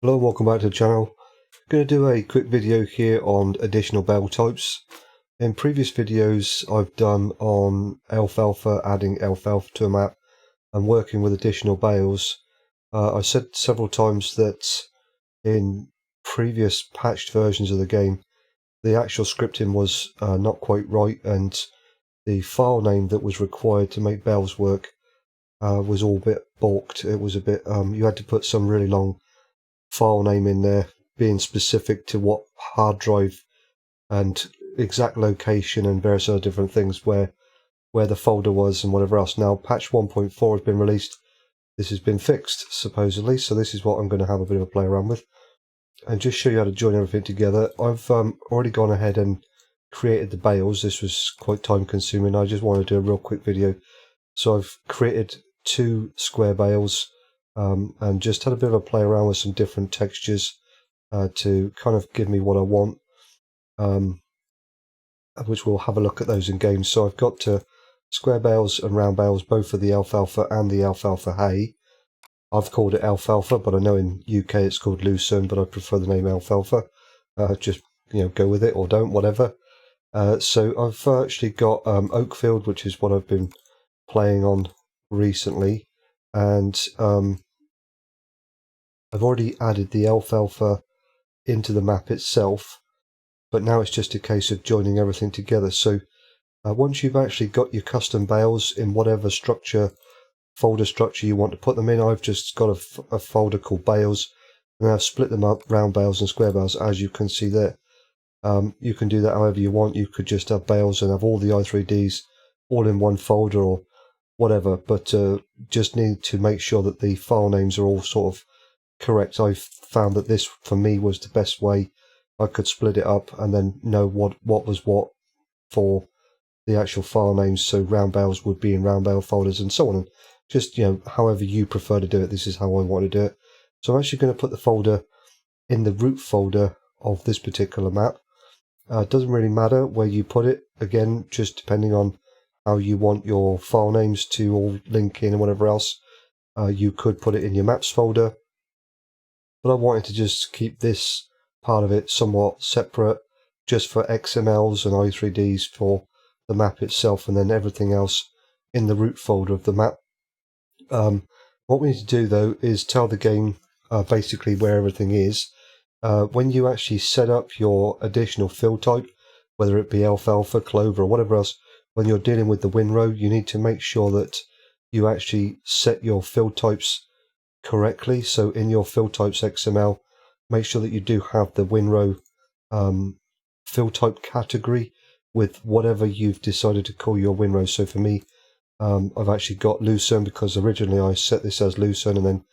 Hello and welcome back to the channel. I'm going to do a quick video here on additional bale types. In previous videos I've done on Alfalfa, adding Alfalfa to a map and working with additional bales. I said several times that in previous patched versions of the game the actual scripting was not quite right, and the file name that was required to make bales work was all a bit balked. It was a bit, you had to put some really long file name in there, being specific to what hard drive and exact location and various other different things where the folder was and whatever else. Now patch 1.4 has been released. This has been fixed supposedly, so this is what I'm going to have a bit of a play around with and just show you how to join everything together. I've already gone ahead and created the bales. This was quite time consuming. I just want to do a real quick video, so I've created 2 square bales and just had a bit of a play around with some different textures to kind of give me what I want, which we'll have a look at those in game. So I've got square bales and round bales, both for the Alfalfa and the Alfalfa hay. I've called it Alfalfa, but I know in UK it's called Lucerne, but I prefer the name Alfalfa. Just go with it or don't, whatever. So I've actually got Oakfield, which is what I've been playing on recently, and I've already added the Alfalfa into the map itself, but now it's just a case of joining everything together. So once you've actually got your custom bales in whatever folder structure you want to put them in, I've just got a folder called bales, and I've split them up, round bales and square bales, as you can see there. You can do that however you want. You could just have bales and have all the i3ds all in one folder or whatever, but just need to make sure that the file names are all sort of correct. I found that this for me was the best way. I could split it up and then know what was what for the actual file names. So round bales would be in round bale folders and so on, and just however you prefer to do it. This is how I want to do it. So I'm actually going to put the folder in the root folder of this particular map. It doesn't really matter where you put it, again, just depending on how you want your file names to all link in and whatever else. You could put it in your maps folder, but I wanted to just keep this part of it somewhat separate, just for XMLs and i3ds for the map itself, and then everything else in the root folder of the map. What we need to do though is tell the game basically where everything is. When you actually set up your additional field type, whether it be Alfalfa, Clover or whatever else, when you're dealing with the windrow, you need to make sure that you actually set your field types correctly. So in your field types XML, make sure that you do have the windrow field type category with whatever you've decided to call your windrow. So for me, I've actually got Lucerne because originally I set this as Lucerne, and then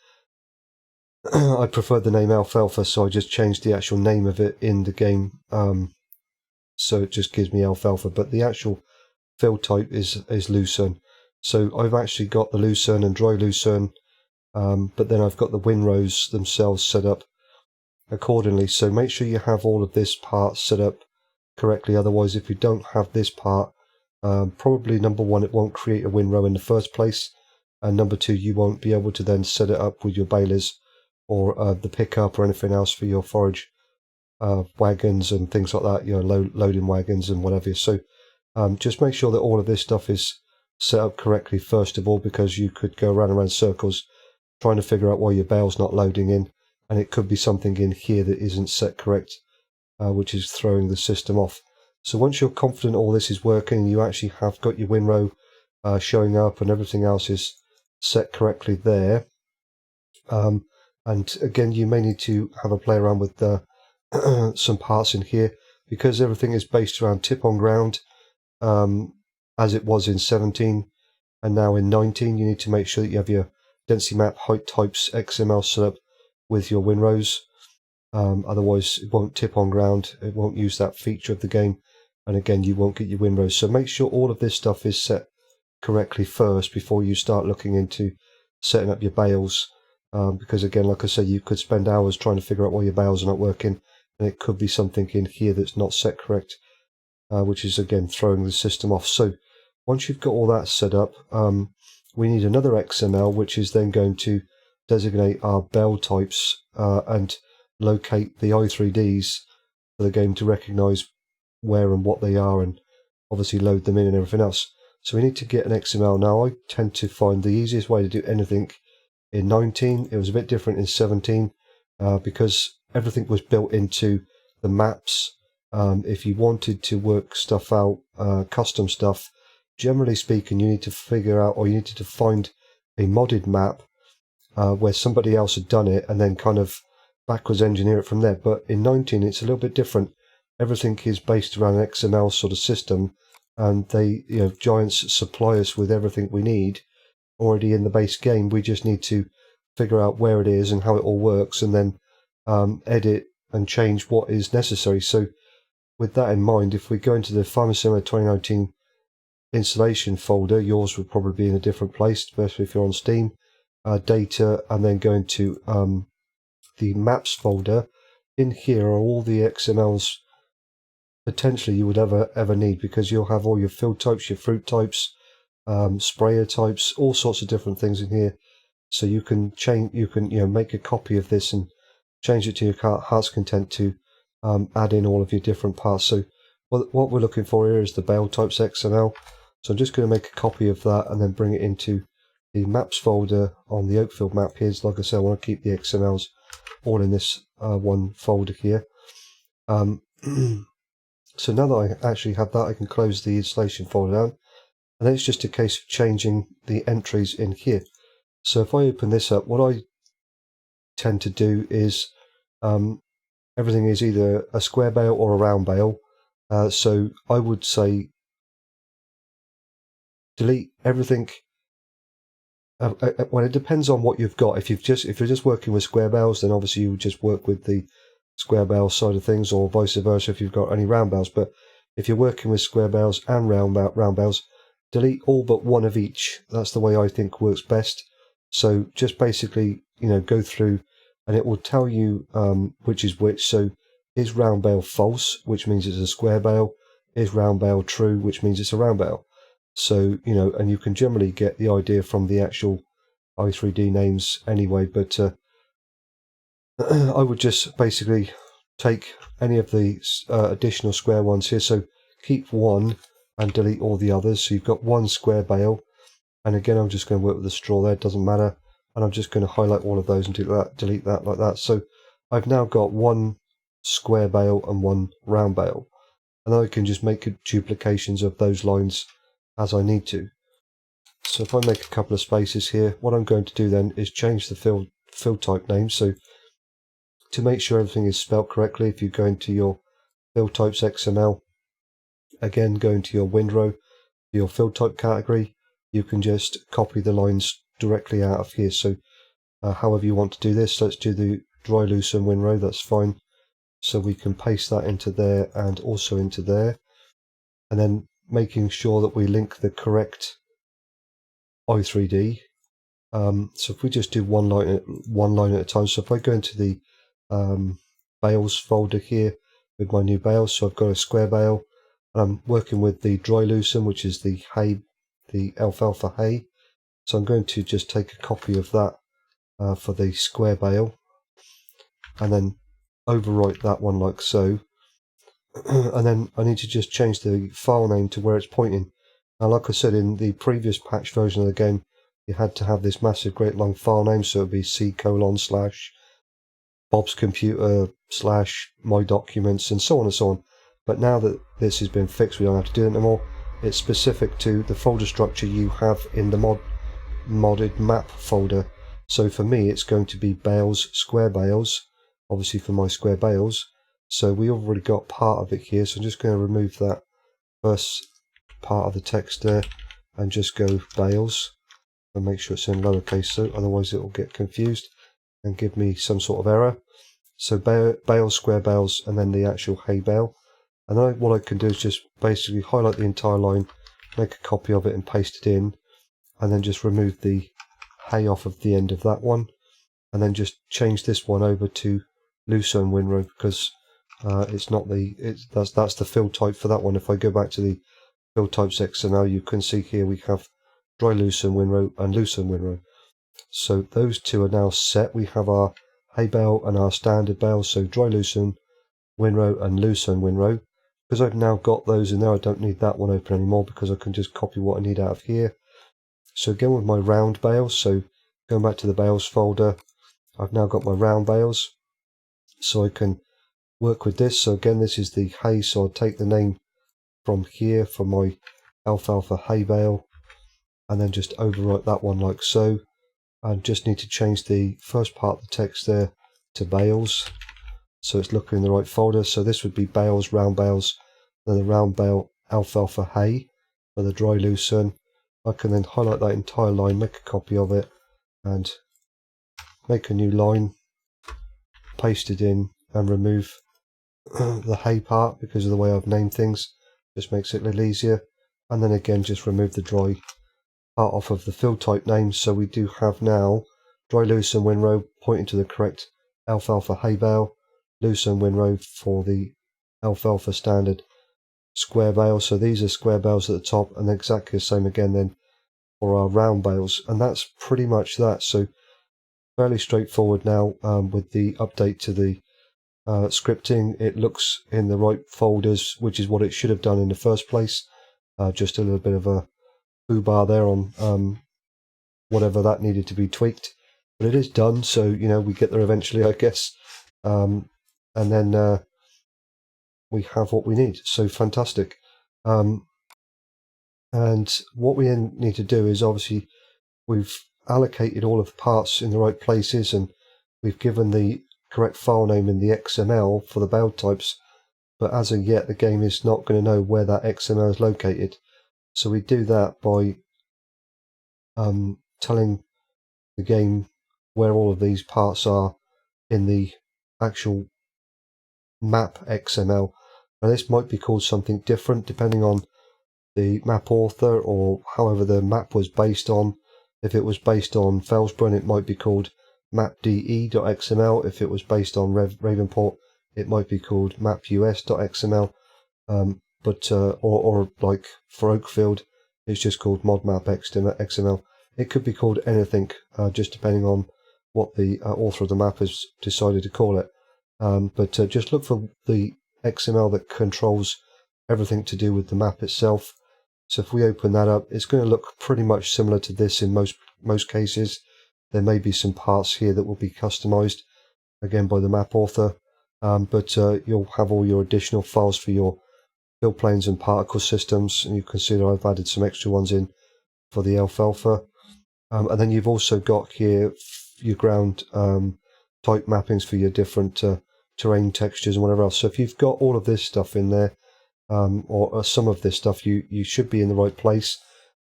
I preferred the name Alfalfa, so I just changed the actual name of it in the game, so it just gives me Alfalfa, but the actual field type is Lucerne. So I've actually got the Lucerne and dry Lucerne, but then I've got the windrows themselves set up accordingly. So make sure you have all of this part set up correctly, otherwise if you don't have this part, probably number one, it won't create a windrow in the first place, and number two, you won't be able to then set it up with your balers or the pickup or anything else for your forage wagons and things like that, loading wagons and whatever. So just make sure that all of this stuff is set up correctly first of all, because you could go around circles trying to figure out why your bale's not loading in, and it could be something in here that isn't set correct, which is throwing the system off. So once you're confident all this is working, you actually have got your windrow showing up and everything else is set correctly there. And again, you may need to have a play around with some parts in here, because everything is based around tip on ground, as it was in 17 and now in 19. You need to make sure that you have your density map height types XML set up with your windrows. Otherwise it won't tip on ground, it won't use that feature of the game, and again you won't get your windrows. So make sure all of this stuff is set correctly first before you start looking into setting up your bales, because again, like I said, you could spend hours trying to figure out why your bales are not working, and it could be something in here that's not set correct, which is again throwing the system off. So once you've got all that set up, we need another XML which is then going to designate our bale types and locate the i3Ds for the game to recognize where and what they are, and obviously load them in and everything else. So we need to get an XML. Now I tend to find the easiest way to do anything in 19. It was a bit different in 17 because everything was built into the maps. If you wanted to work stuff out, custom stuff, generally speaking, you need to figure out, or you needed to find a modded map where somebody else had done it and then kind of backwards engineer it from there. But in 19 it's a little bit different. Everything is based around an XML sort of system, and they, Giants supply us with everything we need already in the base game. We just need to figure out where it is and how it all works, and then edit and change what is necessary. So with that in mind, if we go into the Farming Simulator 2019 installation folder, yours will probably be in a different place, especially if you're on Steam. Data, and then go into the maps folder. In here are all the XMLs potentially you would ever need, because you'll have all your field types, your fruit types, sprayer types, all sorts of different things in here. So you can change, make a copy of this and change it to your heart's content to add in all of your different parts. So what we're looking for here is the bale types XML. So I'm just going to make a copy of that and then bring it into the maps folder on the Oakfield map here. Like I said, I want to keep the XMLs all in this one folder here. So now that I actually have that, I can close the installation folder down, and then it's just a case of changing the entries in here. So if I open this up, what I tend to do is everything is either a square bale or a round bale. So I would say delete everything. Well, it depends on what you've got. If you're just working with square bales, then obviously you would just work with the square bale side of things, or vice versa if you've got any round bales. But if you're working with square bales and round bales, delete all but one of each. That's the way I think works best. So just basically, go through, and it will tell you which is which. So is round bale false, which means it's a square bale? Is round bale true, which means it's a round bale? So, and you can generally get the idea from the actual i3D names anyway, but I would just basically take any of the additional square ones here. So keep one and delete all the others. So you've got one square bale, and again, I'm just going to work with the straw there, it doesn't matter. And I'm just going to highlight all of those and delete that like that. So I've now got one square bale and one round bale, and then I can just make duplications of those lines as I need to. So if I make a couple of spaces here, what I'm going to do then is change the field type name. So to make sure everything is spelled correctly, if you go into your field types XML, again go into your windrow, your field type category, you can just copy the lines directly out of here. So however you want to do this, let's do the dry loose and windrow, that's fine. So we can paste that into there and also into there, and then making sure that we link the correct i3D. So if we just do one line at a time. So if I go into the bales folder here with my new bales, so I've got a square bale, and I'm working with the dry lucerne, which is the hay, the alfalfa hay. So I'm going to just take a copy of that for the square bale, and then overwrite that one like so. And then I need to just change the file name to where it's pointing. Now, like I said, in the previous patch version of the game, you had to have this massive great long file name, so it would be c:/Bob's computer / my documents, and so on and so on. But now that this has been fixed, we don't have to do it anymore. It's specific to the folder structure you have in the modded map folder. So for me, it's going to be bales, square bales, obviously for my square bales. So we already got part of it here, so I'm just going to remove that first part of the text there and just go bales, and make sure it's in lowercase, so otherwise it will get confused and give me some sort of error. So bales, square bales, and then the actual hay bale. And then what I can do is just basically highlight the entire line, make a copy of it and paste it in, and then just remove the hay off of the end of that one, and then just change this one over to lucerne windrow, because it's not that's the field type for that one. If I go back to the field types XML, you can see here we have dry lucerne windrow and lucerne windrow. So those two are now set. We have our hay bale and our standard bale, so dry loosen windrow and loosen windrow. Because I've now got those in there, I don't need that one open anymore because I can just copy what I need out of here. So again with my round bales, so going back to the bales folder, I've now got my round bales, so I can work with this. So again, this is the hay, so I'll take the name from here for my alfalfa hay bale and then just overwrite that one like so. I just need to change the first part of the text there to bales, so it's looking in the right folder. So this would be bales, round bales, then the round bale alfalfa hay for the dry loosen. I can then highlight that entire line, make a copy of it and make a new line, paste it in and remove the hay part because of the way I've named things. Just makes it a little easier. And then again just remove the dry part off of the field type name. So we do have now dry loosen windrow pointing to the correct alfalfa hay bale, loosen windrow for the alfalfa standard square bale. So these are square bales at the top, and exactly the same again then for our round bales. And that's pretty much that. So fairly straightforward now with the update to the scripting. It looks in the right folders, which is what it should have done in the first place. Just a little bit of a foobar there on whatever that needed to be tweaked, but it is done, so you know we get there eventually, I guess. And then we have what we need, so fantastic. And what we then need to do is, obviously we've allocated all of the parts in the right places and we've given the correct file name in the XML for the bale types, but as of yet the game is not going to know where that XML is located. So we do that by telling the game where all of these parts are in the actual map XML. Now this might be called something different depending on the map author or however the map was based on. If it was based on Felsbrunn, it might be called mapde.xml. If it was based on Ravenport, it might be called mapus.xml. Or like for Oakfield, it's just called modmap.xml. It could be called anything, just depending on what the author of the map has decided to call it. But just look for the XML that controls everything to do with the map itself. So if we open that up, it's going to look pretty much similar to this in most cases. There may be some parts here that will be customized, again by the map author, but you'll have all your additional files for your fill planes and particle systems, and you can see that I've added some extra ones in for the alfalfa. And then you've also got here your ground type mappings for your different terrain textures and whatever else. So if you've got all of this stuff in there, or some of this stuff, you should be in the right place.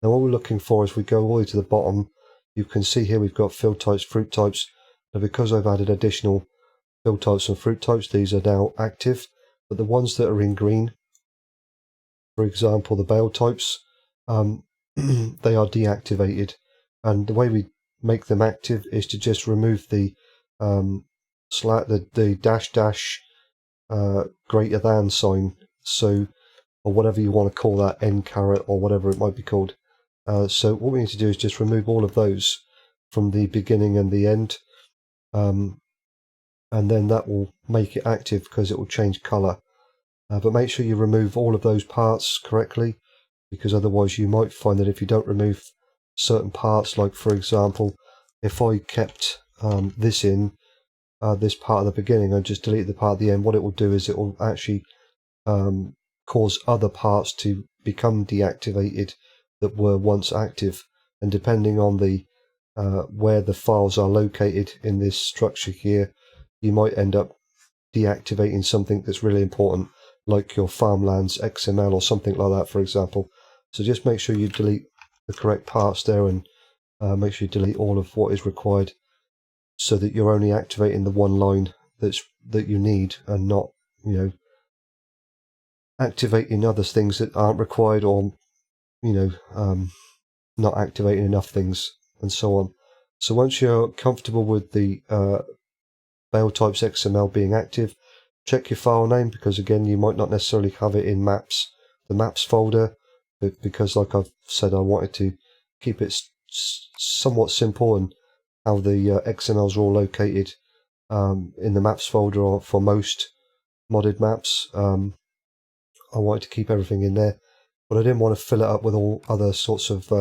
Now what we're looking for is we go all the way to the bottom. You can see here we've got field types, fruit types. Now because I've added additional field types and fruit types, these are now active. But the ones that are in green, for example the bale types, they are deactivated. And the way we make them active is to just remove the dash greater than sign, so, or whatever you want to call that, n caret or whatever it might be called. So what we need to do is just remove all of those from the beginning and the end, and then that will make it active because it will change color. But make sure you remove all of those parts correctly, because otherwise you might find that if you don't remove certain parts, like for example if I kept this in this part of the beginning and just delete the part at the end, what it will do is it will actually cause other parts to become deactivated that were once active, and depending on the where the files are located in this structure here, you might end up deactivating something that's really important, like your farmlands XML or something like that, for example. So just make sure you delete the correct parts there, and make sure you delete all of what is required, so that you're only activating the one line that you need, and not, you know, activating other things that aren't required, or, you know, not activating enough things, and so on. So once you're comfortable with the bale types XML being active, check your file name, because again you might not necessarily have it in maps, the maps folder, but because like I've said, I wanted to keep it somewhat simple and how the XMLs are all located in the maps folder, or for most modded maps. I wanted to keep everything in there, but I didn't want to fill it up with all other sorts of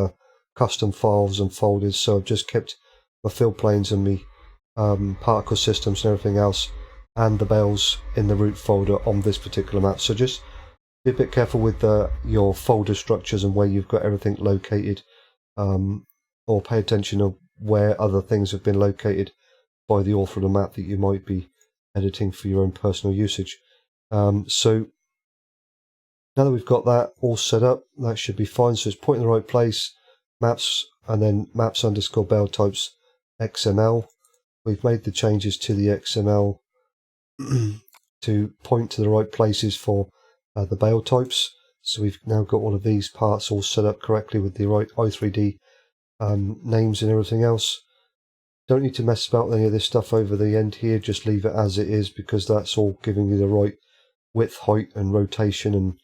custom files and folders, so I've just kept my fill planes and my particle systems and everything else, and the bales in the root folder on this particular map. So just be a bit careful with your folder structures and where you've got everything located, or pay attention to where other things have been located by the author of the map that you might be editing for your own personal usage. So now that we've got that all set up, that should be fine. So it's point in the right place, maps, and then maps underscore bale types XML. We've made the changes to the XML to point to the right places for the bale types. So we've now got all of these parts all set up correctly with the right i3D names and everything else. Don't need to mess about with any of this stuff over the end here, just leave it as it is, because that's all giving you the right width, height and rotation and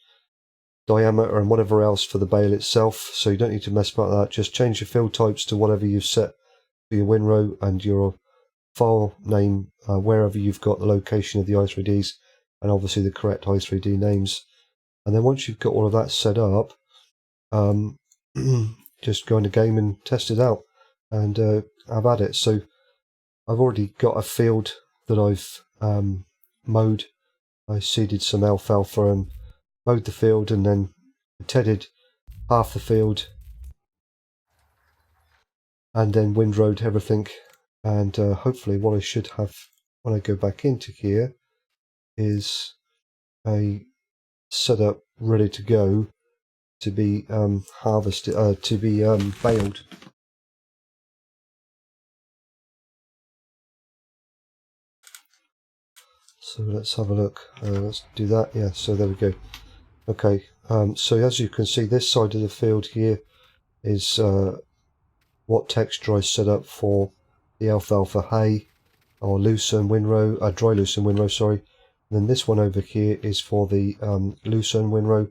diameter and whatever else for the bale itself. So you don't need to mess about that. Just change your field types to whatever you've set for your winrow, and your file name wherever you've got the location of the i3Ds, and obviously the correct i3D names. And then once you've got all of that set up, just go into game and test it out and have at it. So I've already got a field that I've mowed. I seeded some alfalfa and mowed the field, and then tedded half the field, and then windrowed everything. And hopefully what I should have when I go back into here is a setup ready to go to be harvested, to be baled. So let's have a look. Let's do that. Yeah, so there we go. Okay, so as you can see, this side of the field here is what texture I set up for the alfalfa hay, or lucerne windrow, dry lucerne windrow, sorry. And then this one over here is for the lucerne windrow,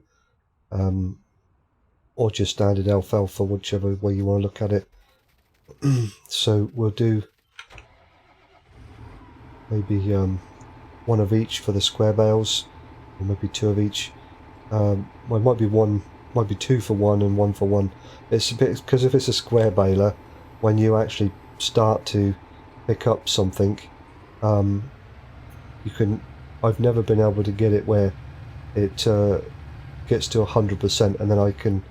or just standard alfalfa, whichever way you want to look at it. So we'll do maybe one of each for the square bales, or maybe two of each. Well, it might be one, might be two for one and one for one. It's a bit, because if it's a square baler, when you actually start to pick up something, you can. I've never been able to get it where it gets to 100%, and then I can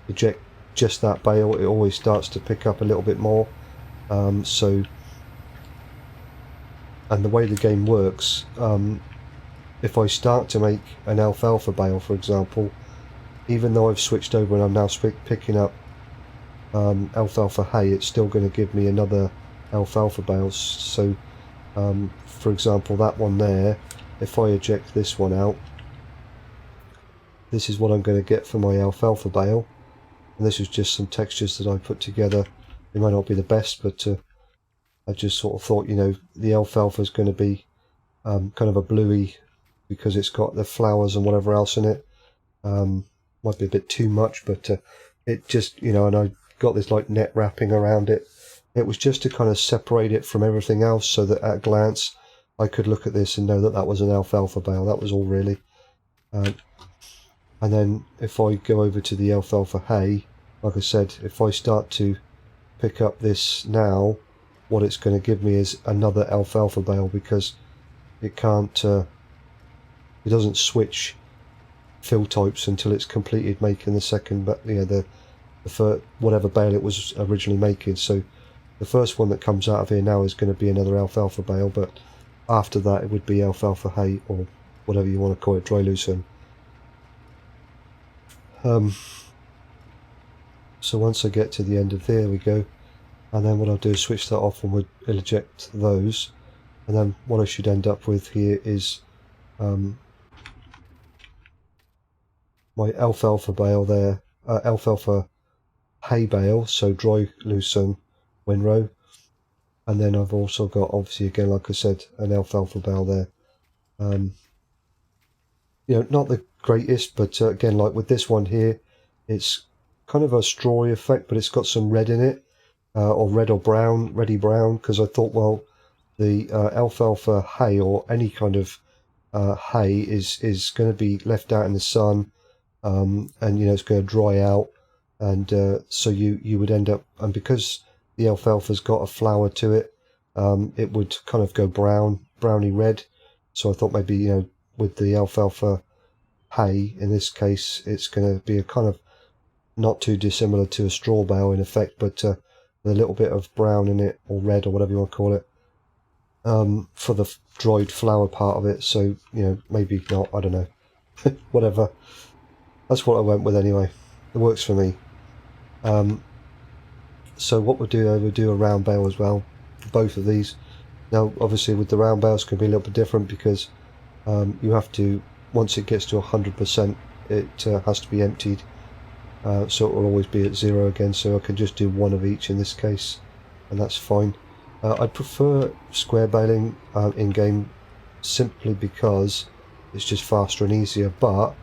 eject just that bale. It always starts to pick up a little bit more. So, and the way the game works, if I start to make an alfalfa bale, for example, even though I've switched over and I'm now picking up alfalfa hay, it's still going to give me another alfalfa bale. So, for example, that one there, if I eject this one out, this is what I'm going to get for my alfalfa bale. And this is just some textures that I put together. They might not be the best, but I just sort of thought, you know, the alfalfa is going to be kind of a bluey, because it's got the flowers and whatever else in it. Might be a bit too much, but it just, you know, and I got this like net wrapping around it. It was just to kind of separate it from everything else, so that at a glance I could look at this and know that that was an alfalfa bale. That was all really. And then if I go over to the alfalfa hay, like I said, if I start to pick up this now, what it's going to give me is another alfalfa bale, because it can't, it doesn't switch fill types until it's completed making the second, but you know, the first, whatever bale it was originally making. So the first one that comes out of here now is going to be another alfalfa bale, but after that it would be alfalfa hay, or whatever you want to call it, dry lucerne. So once I get to the end of there we go, and then what I'll do is switch that off and we'll eject those, and then what I should end up with here is my alfalfa bale there, alfalfa hay bale, so dry lucerne windrow, and then I've also got, obviously again like I said, an alfalfa bale there. You know, not the greatest, but again, like with this one here, it's kind of a strawy effect, but it's got some red in it, or red or brown, reddy brown, because I thought, well, the alfalfa hay or any kind of hay is going to be left out in the sun, and it's going to dry out, and so you would end up, and because the alfalfa's got a flower to it, it would kind of go browny red. So I thought maybe with the alfalfa hay in this case, it's going to be a kind of not too dissimilar to a straw bale in effect, but with a little bit of brown in it, or red, or whatever you want to call it, for the dried flower part of it. So maybe not, I don't know. Whatever, that's what I went with anyway. It works for me. So what we'll do a round bale as well, both of these. Now obviously with the round bales, can be a little bit different, because you have to, once it gets to 100%, it has to be emptied, so it will always be at 0 again. So I can just do one of each in this case, and that's fine. I'd prefer square baling in game, simply because it's just faster and easier, but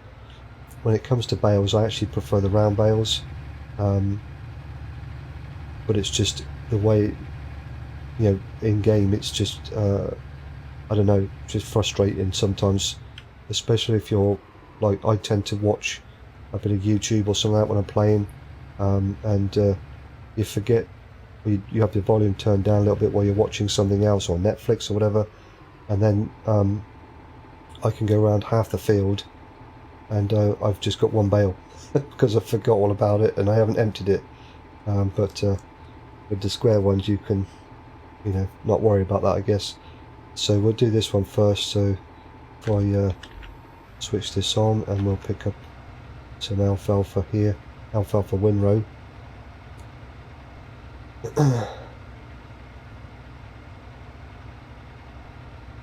when it comes to bales, I actually prefer the round bales, but it's just the way, in game, it's just I don't know, just frustrating sometimes, especially if you're like, I tend to watch a bit of YouTube or something like that when I'm playing, and you forget, you have the volume turned down a little bit while you're watching something else, or Netflix or whatever, and then I can go around half the field and I've just got one bale because I forgot all about it and I haven't emptied it, but with the square ones you can not worry about that, I guess. So we'll do this one first. So if I switch this on, and we'll pick up some alfalfa here, alfalfa windrow.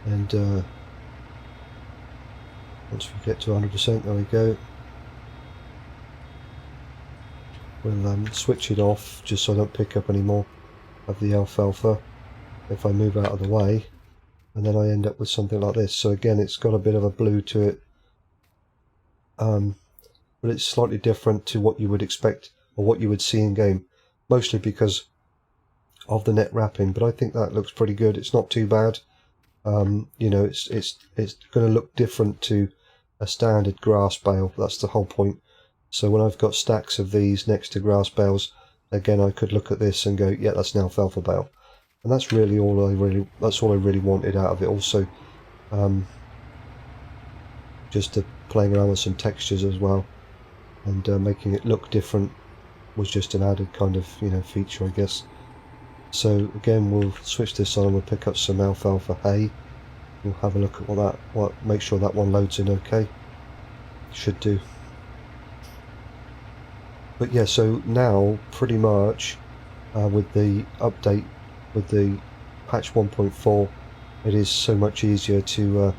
And once we get to 100%, there we go. We'll switch it off just so I don't pick up any more of the alfalfa if I move out of the way, and then I end up with something like this. So again, it's got a bit of a blue to it, but it's slightly different to what you would expect or what you would see in game, mostly because of the net wrapping. But I think that looks pretty good. It's not too bad. It's going to look different to a standard grass bale. That's the whole point. So when I've got stacks of these next to grass bales, again, I could look at this and go, yeah, that's an alfalfa bale. And that's really all that's all I really wanted out of it. Also, just playing around with some textures as well, and making it look different was just an added kind of feature, I guess. So again, we'll switch this on and we'll pick up some alfalfa hay. We'll have a look at make sure that one loads in okay. Should do. But yeah, so now pretty much with the update, with the patch 1.4, it is so much easier to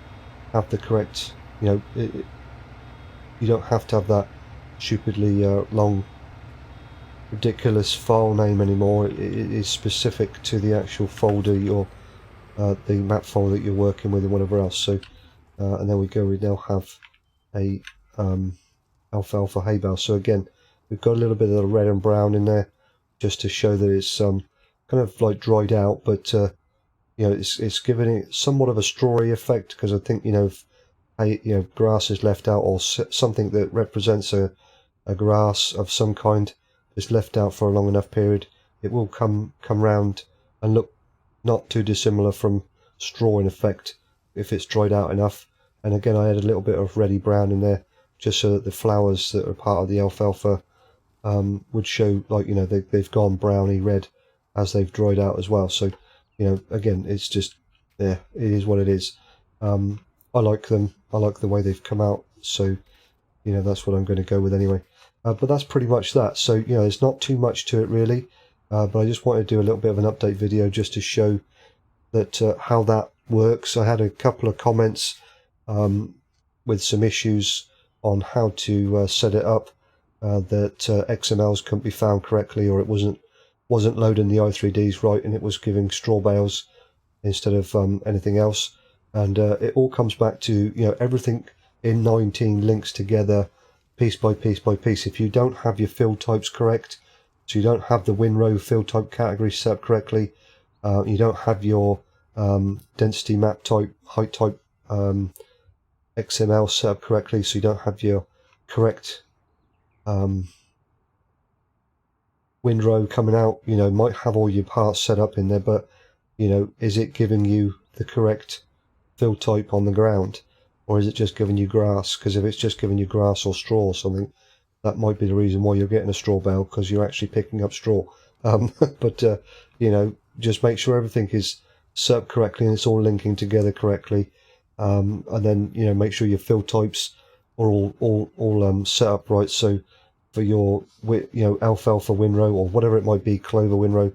have the correct, you don't have to have that stupidly long, ridiculous file name anymore. It is specific to the actual folder, the map folder that you're working with, and whatever else. So and there we go, we now have a alfalfa hay bale. So again, we've got a little bit of the red and brown in there just to show that it's kind of like dried out, but it's giving it somewhat of a strawy effect, because I think if grass is left out, or something that represents a grass of some kind is left out for a long enough period, it will come round and look not too dissimilar from straw in effect if it's dried out enough. And again, I had a little bit of reddy brown in there just so that the flowers that are part of the alfalfa would show, like, they've gone browny red as they've dried out as well. So again, it's just, yeah, it is what it is. I like them. I like the way they've come out. So that's what I'm going to go with anyway. But that's pretty much that. So there's not too much to it really, but I just wanted to do a little bit of an update video just to show that how that works. I had a couple of comments with some issues on how to set it up, that XMLs couldn't be found correctly, or it wasn't loading the i3Ds right, and it was giving straw bales instead of anything else. And it all comes back to everything in 19 links together piece by piece by piece. If you don't have your field types correct, So you don't have the windrow fill type category set up correctly. You don't have your density map type, height type XML set up correctly. So you don't have your correct windrow coming out. You know, might have all your parts set up in there, but you know, is it giving you the correct fill type on the ground, or is it just giving you grass? Because if it's just giving you grass or straw or something, that might be the reason why you're getting a straw bale, because you're actually picking up straw. But you know, just make sure everything is set up correctly and it's all linking together correctly, and then you know, make sure your fill types are all set up right. So for your alfalfa windrow or whatever it might be, clover windrow,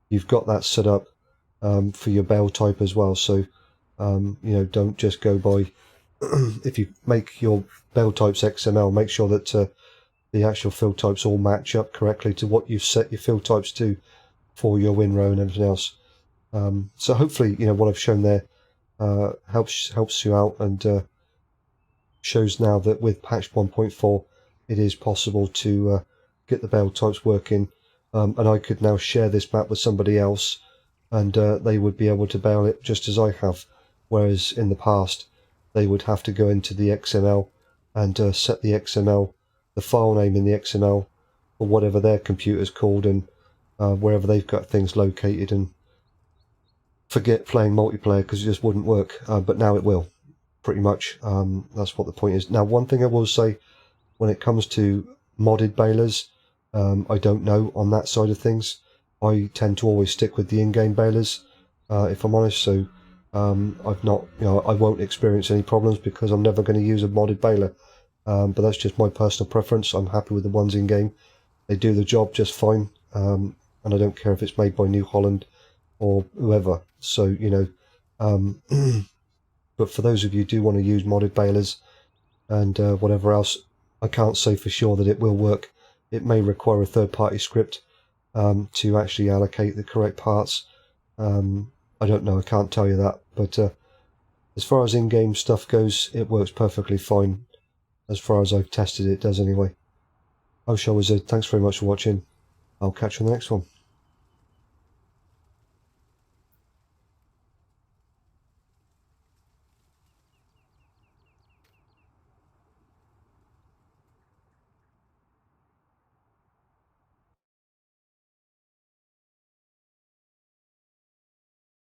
you've got that set up for your bale type as well. So you know, don't just go by if you make your bale types XML, make sure that the actual fill types all match up correctly to what you've set your fill types to for your windrow and everything else. So hopefully, you know, what I've shown there helps you out, and shows now that with patch 1.4 it is possible to get the bale types working, and I could now share this map with somebody else, and they would be able to bale it just as I have, whereas in the past they would have to go into the XML and set the XML, the file name in the XML, or whatever their computer's called, and wherever they've got things located, and forget playing multiplayer because it just wouldn't work. But now it will, pretty much. That's what the point is. Now, one thing I will say, when it comes to modded balers, I don't know on that side of things. I tend to always stick with the in-game balers, if I'm honest. So I've not, you know, I won't experience any problems because I'm never going to use a modded baler. But that's just my personal preference. I'm happy with the ones in game. They do the job just fine, and I don't care if it's made by New Holland or whoever. So you know, but for those of you who do want to use modded balers and whatever else, I can't say for sure that it will work. It may require a third-party script to actually allocate the correct parts. I don't know, I can't tell you that, but as far as in-game stuff goes, it works perfectly fine. As far as I've tested it, does anyway. I'm ShyWizard, thanks very much for watching. I'll catch you on the next one.